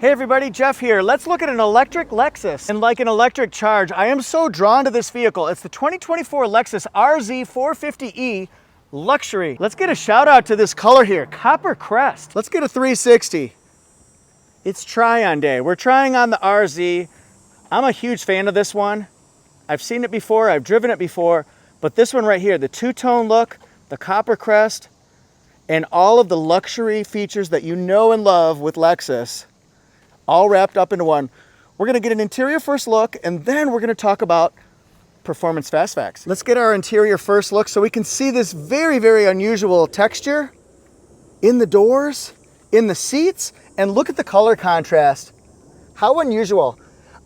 Hey everybody, Jeff here. Let's look at an electric Lexus. And like an electric charge, I am so drawn to this vehicle. It's the 2024 Lexus RZ 450e Luxury. Let's get a shout out to this color here, Copper Crest. Let's get a 360. It's try-on day. We're trying on the RZ. I'm a huge fan of this one. I've seen it before, I've driven it before, but this one right here, the two-tone look, the Copper Crest, and all of the luxury features that you know and love with Lexus, all wrapped up into one. We're gonna get an interior first look, and then we're gonna talk about performance fast facts. Let's get our interior first look so we can see this very, very unusual texture in the doors, in the seats, and look at the color contrast. How unusual.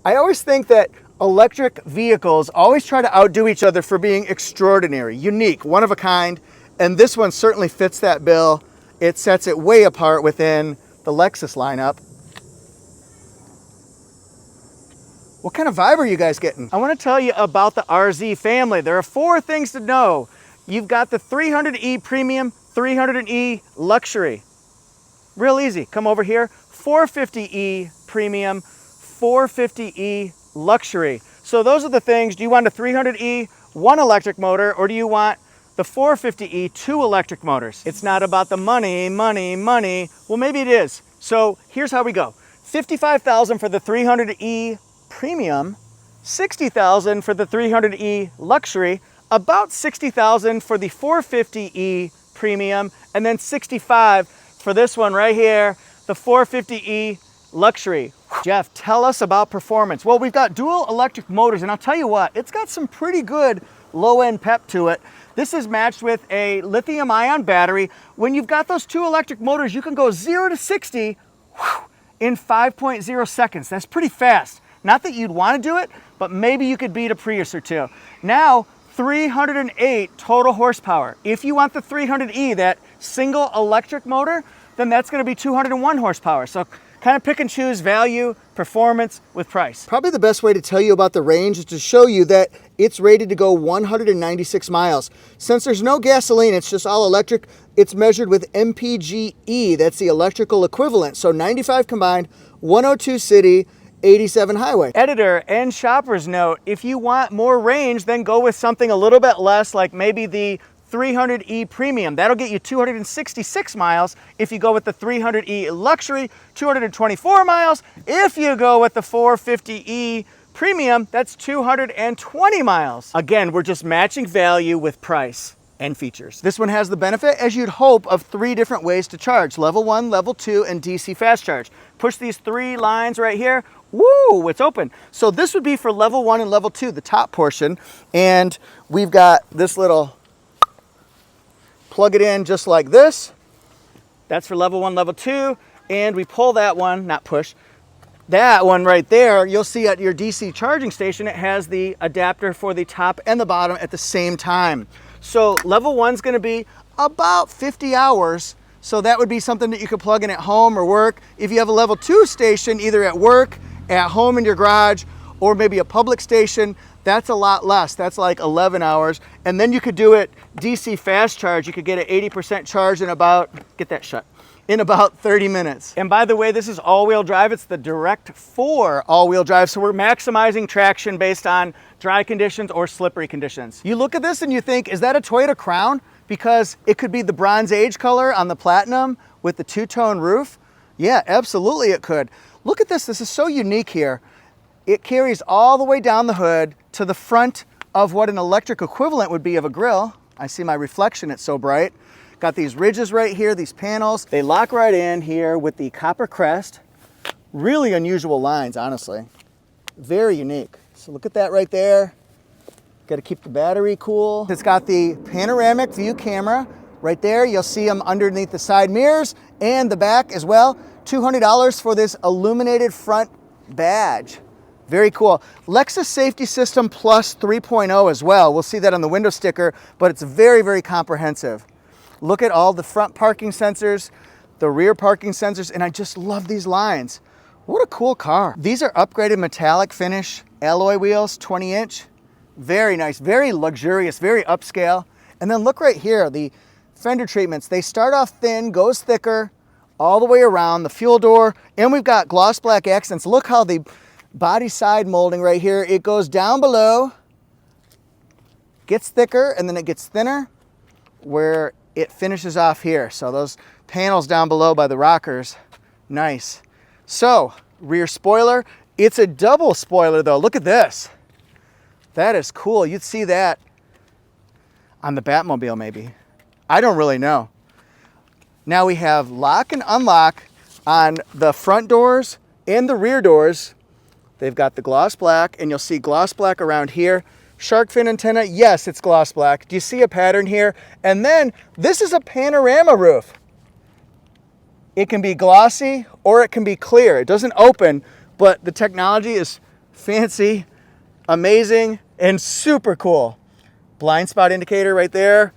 I always think that electric vehicles always try to outdo each other for being extraordinary, unique, one of a kind, and this one certainly fits that bill. It sets it way apart within the Lexus lineup. What kind of vibe are you guys getting? I want to tell you about the RZ family. There are 4 things to know. You've got the 300e Premium, 300e Luxury. Real easy. Come over here. 450e Premium, 450e Luxury. So those are the things. Do you want a 300e, 1 electric motor, or do you want the 450e, 2 electric motors? It's not about the money. Well, maybe it is. So here's how we go. $55,000 for the 300e Premium, $60,000 for the 300e Luxury, about $60,000 for the 450e Premium, and then $65,000 for this one right here, the 450e Luxury. Jeff, tell us about performance. Well, we've got dual electric motors, and I'll tell you what, it's got some pretty good low-end pep to it. This is matched with a lithium-ion battery. When you've got those 2 electric motors, you can go 0 to 60 in 5.0 seconds. That's pretty fast. Not that you'd want to do it, but maybe you could beat a Prius or 2. Now, 308 total horsepower. If you want the 300e, that single electric motor, then that's going to be 201 horsepower. So kind of pick and choose value, performance with price. Probably the best way to tell you about the range is to show you that it's rated to go 196 miles. Since there's no gasoline, it's just all electric, it's measured with MPGe. That's the electrical equivalent. So 95 combined, 102 city, 87 highway. Editor and shopper's note, if you want more range, then go with something a little bit less, like maybe the 300e Premium. That'll get you 266 miles. If you go with the 300e Luxury, 224 miles. If you go with the 450e Premium, that's 220 miles. Again, we're just matching value with price and features. This one has the benefit, as you'd hope, of 3 different ways to charge: level 1, level 2, and DC fast charge. Push these 3 lines right here. Woo, it's open. So this would be for level 1 and level 2, the top portion. And we've got this little, plug it in just like this. That's for level 1, level 2. And we pull that one, not push, that one right there. You'll see at your DC charging station, it has the adapter for the top and the bottom at the same time. So level 1's gonna be about 50 hours. So that would be something that you could plug in at home or work. If you have a level 2 station, either at work, at home in your garage, or maybe a public station, that's a lot less. That's like 11 hours. And then you could do it DC fast charge. You could get an 80% charge in about, get that shut, in about 30 minutes. And by the way, this is all-wheel drive. It's the Direct 4 all-wheel drive. So we're maximizing traction based on dry conditions or slippery conditions. You look at this and you think, is that a Toyota Crown? Because it could be the Bronze Age color on the Platinum with the 2-tone roof. Yeah, absolutely it could. Look at this. This is so unique here. It carries all the way down the hood to the front of what an electric equivalent would be of a grille. I see my reflection. It's so bright. Got these ridges right here, these panels. They lock right in here with the Copper Crest. Really unusual lines, honestly. Very unique. So look at that right there. Got to keep the battery cool. It's got the panoramic view camera right there. You'll see them underneath the side mirrors and the back as well. $200 for this illuminated front badge. Very cool. Lexus Safety System Plus 3.0 as well. We'll see that on the window sticker, but it's very, very comprehensive. Look at all the front parking sensors, the rear parking sensors, and I just love these lines. What a cool car. These are upgraded metallic finish alloy wheels, 20-inch. Very nice, very luxurious, very upscale. And then look right here, the fender treatments. They start off thin, goes thicker, all the way around the fuel door, and we've got gloss black accents. Look how the body side molding right here, it goes down below, gets thicker, and then it gets thinner where it finishes off here. So those panels down below by the rockers, nice. So rear spoiler, it's a double spoiler though. Look at this. That is cool. You'd see that on the Batmobile maybe. I don't really know. Now we have lock and unlock on the front doors and the rear doors. They've got the gloss black, and you'll see gloss black around here. Shark fin antenna, yes, it's gloss black. Do you see a pattern here? And then this is a panorama roof. It can be glossy or it can be clear. It doesn't open, but the technology is fancy, amazing, and super cool. Blind spot indicator right there.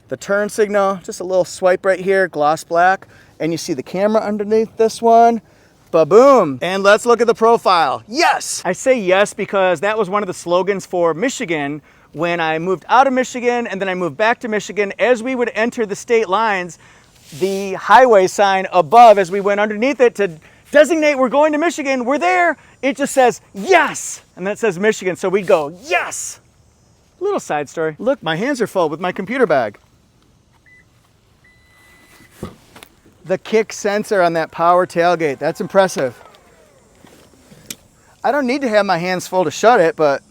The turn signal, just a little swipe right here, gloss black. And you see the camera underneath this one. Ba-boom. And let's look at the profile. Yes! I say yes because that was one of the slogans for Michigan when I moved out of Michigan and then I moved back to Michigan. As we would enter the state lines, the highway sign above, as we went underneath it to designate we're going to Michigan, we're there, it just says yes! And then it says Michigan, so we'd go, yes! Little side story. Look, my hands are full with my computer bag. The kick sensor on that power tailgate, that's impressive. I don't need to have my hands full to shut it, but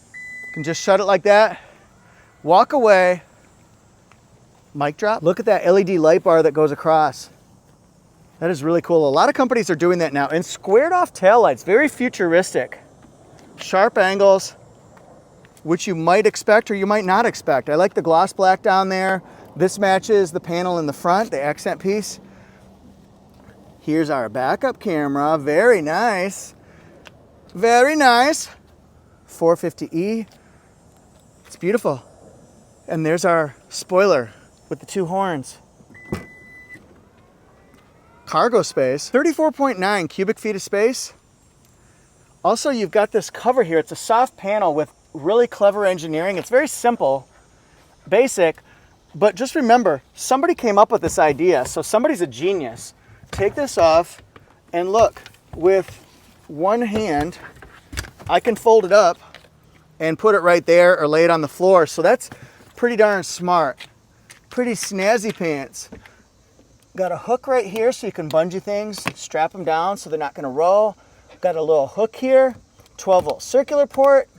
I can just shut it like that, walk away, mic drop. Look at that LED light bar that goes across. That is really cool. A lot of companies are doing that now. And squared off taillights, very futuristic. Sharp angles, which you might expect or you might not expect. I like the gloss black down there. This matches the panel in the front, the accent piece. Here's our backup camera, very nice. Very nice. 450E, it's beautiful. And there's our spoiler with the two horns. Cargo space, 34.9 cubic feet of space. Also, you've got this cover here. It's a soft panel with really clever engineering. It's very simple, basic, but just remember, somebody came up with this idea, so somebody's a genius. Take this off, and look, with one hand, I can fold it up and put it right there or lay it on the floor. So that's pretty darn smart. Pretty snazzy pants. Got a hook right here so you can bungee things, strap them down so they're not gonna roll. Got a little hook here, 12-volt circular port.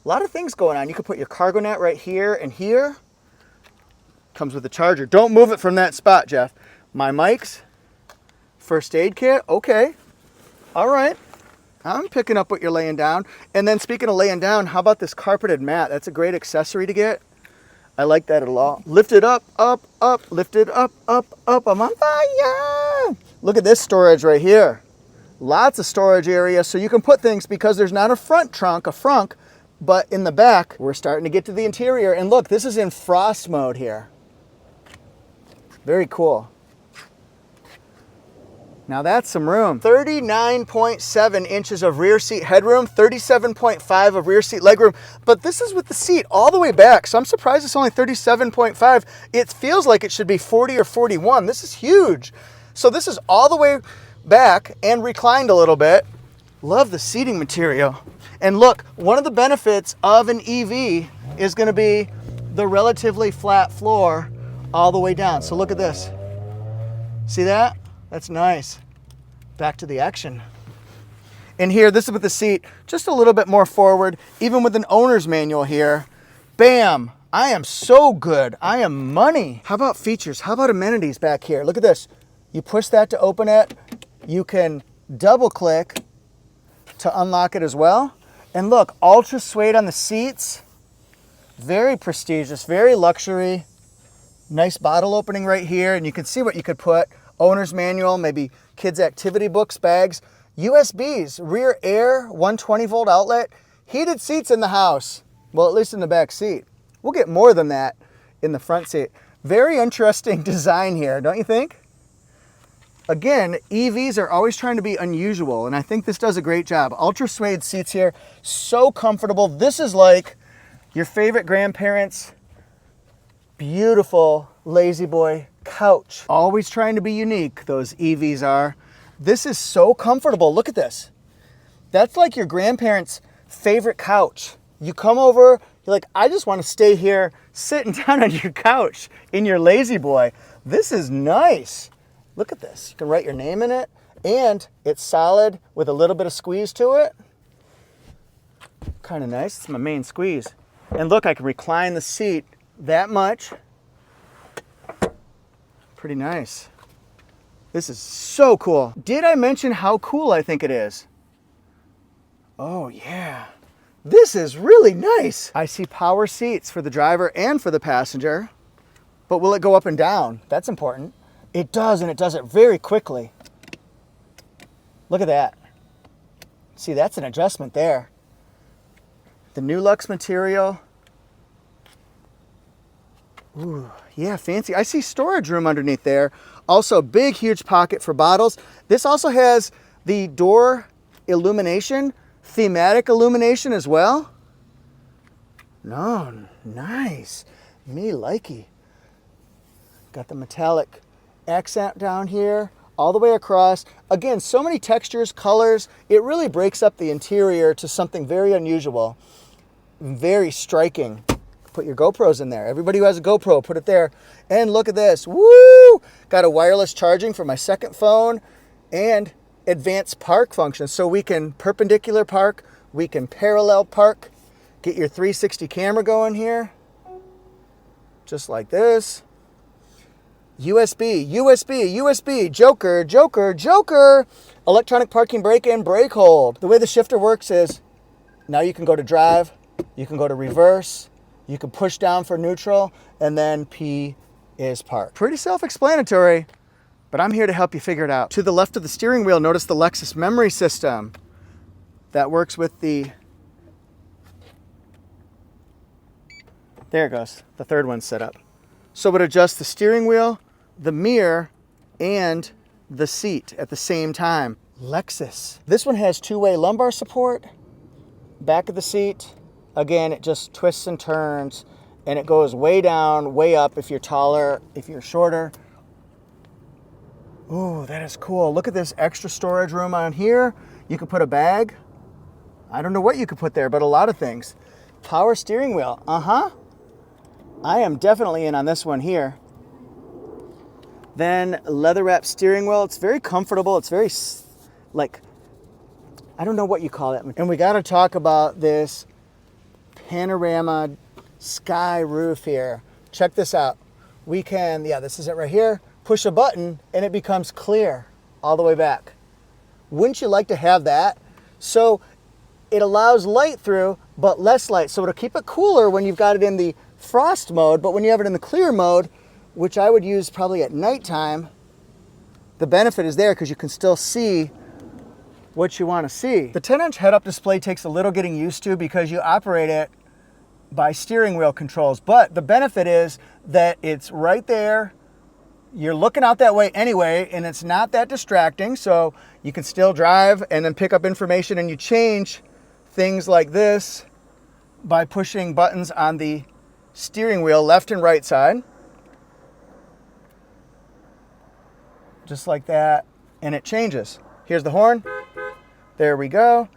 A lot of things going on. You could put your cargo net right here and here. Comes with a charger. Don't move it from that spot, Jeff. My mics, first aid kit, okay. All right, I'm picking up what you're laying down. And then speaking of laying down, how about this carpeted mat? That's a great accessory to get. I like that a lot. Lift it up, up, up, lift it up, up, up. I'm on fire. Look at this storage right here. Lots of storage area so you can put things because there's not a front trunk, a frunk, but in the back, we're starting to get to the interior. And look, this is in frost mode here. Very cool. Now that's some room. 39.7 inches of rear seat headroom, 37.5 of rear seat legroom, but this is with the seat all the way back, so I'm surprised it's only 37.5. It feels like it should be 40 or 41. This is huge. So this is all the way back and reclined a little bit. Love the seating material. And look, one of the benefits of an EV is going to be the relatively flat floor all the way down. So look at this. See that? That's nice. Back to the action. And here, this is with the seat just a little bit more forward, even with an owner's manual here. Bam! I am so good. I am money. How about features? How about amenities back here? Look at this. You push that to open it. You can double click to unlock it as well. And look, ultra suede on the seats. Very prestigious, very luxury. Nice bottle opening right here, and you can see what you could put. Owner's manual, maybe kids' activity books, bags. USBs, rear air, 120-volt outlet. Heated seats in the house. Well, at least in the back seat. We'll get more than that in the front seat. Very interesting design here, don't you think? Again, EVs are always trying to be unusual, and I think this does a great job. Ultra suede seats here, so comfortable. This is like your favorite grandparents' beautiful lazy boy couch. Always trying to be unique, those EVs are. This is so comfortable. Look at this. That's like your grandparents' favorite couch. You come over, you're like, I just want to stay here sitting down on your couch in your lazy boy. This is nice. Look at this. You can write your name in it, and it's solid with a little bit of squeeze to it. Kind of nice. It's my main squeeze. And look, I can recline the seat that much. Pretty nice. This is so cool. Did I mention how cool I think it is? Oh yeah. This is really nice. I see power seats for the driver and for the passenger. But will it go up and down? That's important. It does, and it does it very quickly. Look at that. See, that's an adjustment there. The new Lux material. Ooh, yeah, fancy. I see storage room underneath there. Also, big, huge pocket for bottles. This also has the door illumination, thematic illumination as well. No, nice. Me likey. Got the metallic accent down here, all the way across. Again, so many textures, colors. It really breaks up the interior to something very unusual, very striking. Put your GoPros in there. Everybody who has a GoPro, put it there. And look at this. Woo! Got a wireless charging for my second phone and advanced park function. So we can perpendicular park, we can parallel park, get your 360 camera going here. Just like this. USB, USB, USB, Joker, Joker, Joker. Electronic parking brake and brake hold. The way the shifter works is now you can go to drive, you can go to reverse, you can push down for neutral, and then P is park. Pretty self-explanatory, but I'm here to help you figure it out. To the left of the steering wheel, notice the Lexus memory system. That works with the, there it goes, the third one's set up. So it adjusts the steering wheel, the mirror, and the seat at the same time. Lexus. This one has two-way lumbar support, back of the seat. Again, it just twists and turns, and it goes way down, way up if you're taller, if you're shorter. Ooh, that is cool. Look at this extra storage room on here. You could put a bag. I don't know what you could put there, but a lot of things. Power steering wheel. I am definitely in on this one here. Then leather wrap steering wheel. It's very comfortable. It's very, like, I don't know what you call it. And we got to talk about this panorama sky roof here. Check this out. We can, yeah, this is it right here. Push a button and it becomes clear all the way back. Wouldn't you like to have that? So it allows light through, but less light. So it'll keep it cooler when you've got it in the frost mode, but when you have it in the clear mode, which I would use probably at nighttime, the benefit is there because you can still see what you want to see. The 10-inch head-up display takes a little getting used to because you operate it by steering wheel controls, but the benefit is that it's right there. You're looking out that way anyway, and it's not that distracting, so you can still drive and then pick up information, and you change things like this by pushing buttons on the steering wheel, left and right side. Just like that, and it changes. Here's the horn. There we go.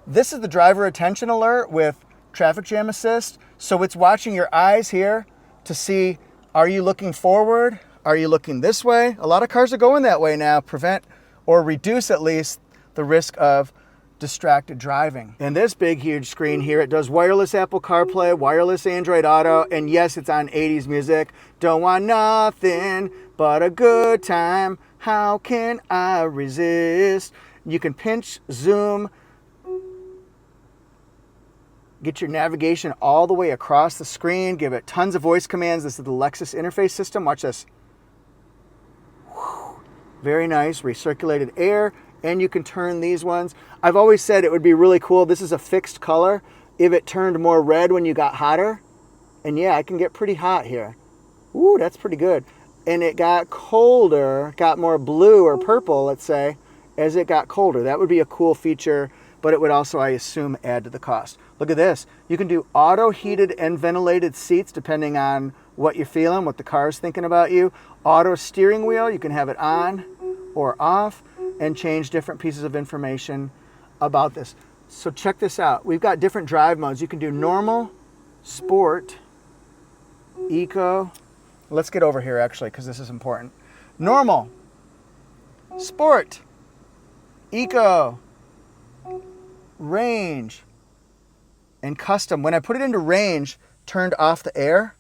This is the driver attention alert with traffic jam assist. So it's watching your eyes here to see, are you looking forward? Are you looking this way? A lot of cars are going that way now, prevent or reduce at least the risk of distracted driving. And this big, huge screen here, it does wireless Apple CarPlay, wireless Android Auto, and yes, it's on 80s music. Don't want nothing but a good time. How can I resist? You can pinch, zoom, get your navigation all the way across the screen, give it tons of voice commands. This is the Lexus interface system. Watch this. Whew. Very nice, recirculated air, and you can turn these ones. I've always said it would be really cool. This is a fixed color. If it turned more red when you got hotter, and yeah, I can get pretty hot here. Ooh, that's pretty good. And it got colder, got more blue or purple, let's say, as it got colder. That would be a cool feature, but it would also, I assume, add to the cost. Look at this. You can do auto heated and ventilated seats depending on what you're feeling, what the car's thinking about you. Auto steering wheel, you can have it on or off and change different pieces of information about this. So check this out. We've got different drive modes. You can do normal, sport, eco. Let's get over here actually, because this is important. Normal, sport, eco, range, and custom. When I put it into range, turned off the air.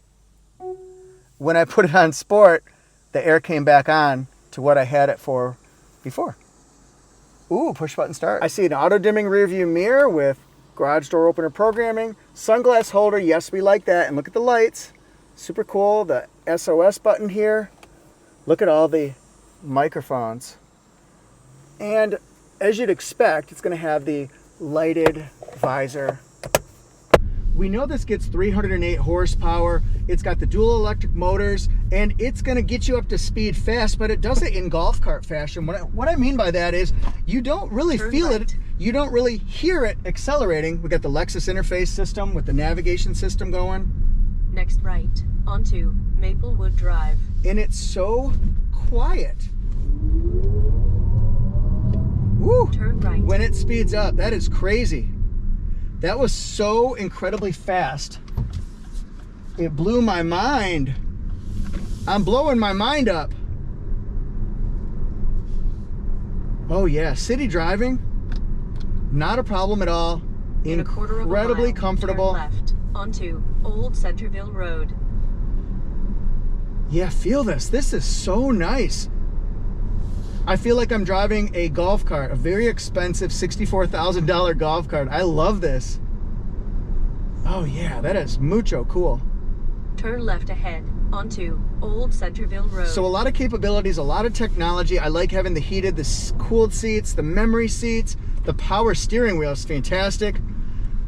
When I put it on sport, the air came back on to what I had it for before. Ooh, push button start. I see an auto dimming rear view mirror with garage door opener programming, sunglass holder. Yes, we like that. And look at the lights. Super cool. The SOS button here. Look at all the microphones. And as you'd expect, it's going to have the lighted visor. We know this gets 308 horsepower. It's got the dual electric motors, and it's going to get you up to speed fast, but it does it in golf cart fashion. What I mean by that is you don't really feel it. You don't really hear it accelerating. We got the Lexus interface system with the navigation system going. Next right, onto Maplewood Drive. And it's so quiet. Woo! Turn right. When it speeds up, that is crazy. That was so incredibly fast. It blew my mind. I'm blowing my mind up. Oh yeah, city driving, not a problem at all. In Incredibly comfortable. Turn left onto Old Centerville Road. Yeah, feel this. This is so nice. I feel like I'm driving a golf cart, a very expensive $64,000 golf cart. I love this. Oh yeah, that is mucho cool. Turn left ahead onto Old Centerville Road. So a lot of capabilities, a lot of technology. I like having the heated, the cooled seats, the memory seats, the power steering wheel is fantastic.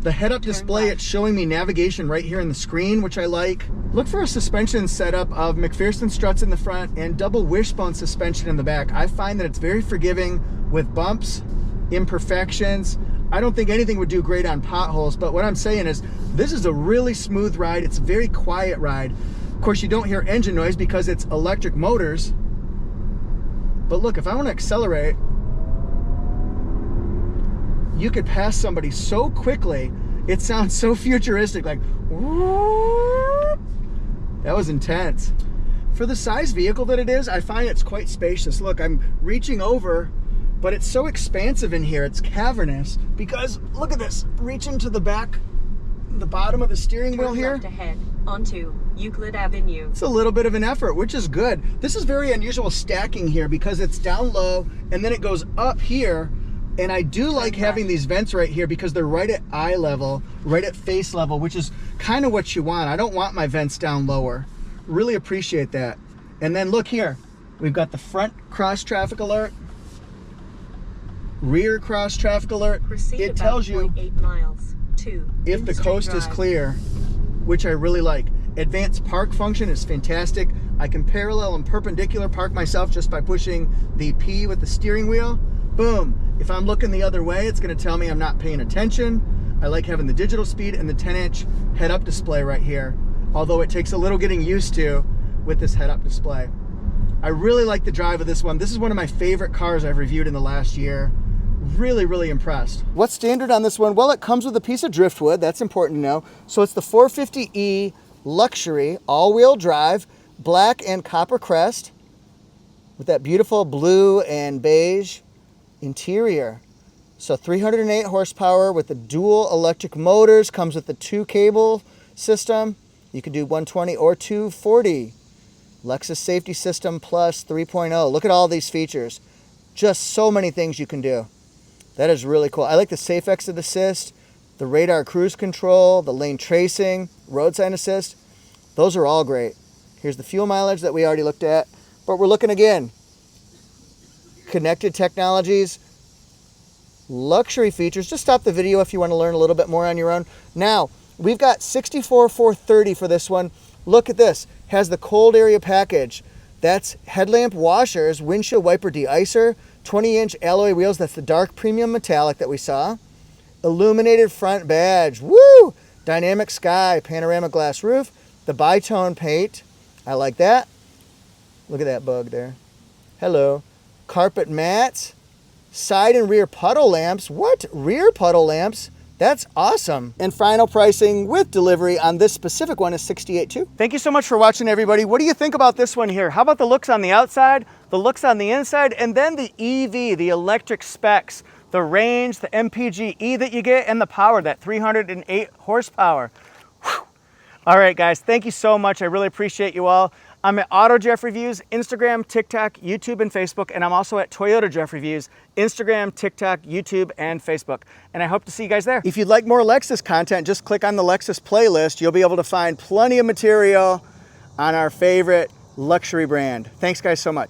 The head-up display, it's showing me navigation right here on the screen, which I like. Look for a suspension setup of McPherson struts in the front and double wishbone suspension in the back. I find that it's very forgiving with bumps, imperfections. I don't think anything would do great on potholes, but what I'm saying is this is a really smooth ride. It's a very quiet ride. Of course, you don't hear engine noise because it's electric motors. But look, if I want to accelerate, you could pass somebody so quickly. It sounds so futuristic, like whoop. That was intense. For the size vehicle that it is, I find it's quite spacious. Look, I'm reaching over, but it's so expansive in here. It's cavernous because look at this. Reaching to the back, the bottom of the steering wheel here. Turn left ahead onto Euclid Avenue. It's a little bit of an effort, which is good. This is very unusual stacking here because it's down low and then it goes up here. And I do like having these vents right here because they're right at eye level, right at face level, which is kind of what you want. I don't want my vents down lower. Really appreciate that. And then look here, we've got the front cross traffic alert, rear cross traffic alert. It tells you 8 miles to if the coast is clear, which I really like. Advanced park function is fantastic. I can parallel and perpendicular park myself just by pushing the P with the steering wheel. Boom. If I'm looking the other way, it's going to tell me I'm not paying attention. I like having the digital speed and the 10-inch head-up display right here, although it takes a little getting used to with this head-up display. I really like the drive of this one. This is one of my favorite cars I've reviewed in the last year. Really, really impressed. What's standard on this one? Well, it comes with a piece of driftwood. That's important to know. So it's the 450e Luxury all-wheel drive, black and copper crest with that beautiful blue and beige interior. So 308 horsepower with the dual electric motors, comes with the 2 cable system. You can do 120 or 240. Lexus safety system plus 3.0. Look at all these features. Just so many things you can do. That is really cool. I like the safe exit assist, the radar cruise control, the lane tracing, road sign assist. Those are all great. Here's the fuel mileage that we already looked at, but we're looking again. Connected technologies, luxury features. Just stop the video if you want to learn a little bit more on your own. Now, we've got 64,430 for this one. Look at this. Has the cold area package. That's headlamp washers, windshield wiper de-icer, 20-inch alloy wheels. That's the dark premium metallic that we saw. Illuminated front badge. Woo! Dynamic sky, panoramic glass roof, the bi-tone paint, I like that. Look at that bug there. Hello. Carpet mats. Side and rear puddle lamps. What? Rear puddle lamps? That's awesome. And final pricing with delivery on this specific one is $68,200. Thank you so much for watching, everybody. What do you think about this one here? How about the looks on the outside, the looks on the inside, and then the EV, the electric specs, the range, the MPGe that you get, and the power, that 308 horsepower. Whew. All right, guys, thank you so much. I really appreciate you all. I'm at AutoJeff Reviews, Instagram, TikTok, YouTube, and Facebook, and I'm also at ToyotaJeff Reviews, Instagram, TikTok, YouTube, and Facebook. And I hope to see you guys there. If you'd like more Lexus content, just click on the Lexus playlist. You'll be able to find plenty of material on our favorite luxury brand. Thanks, guys, so much.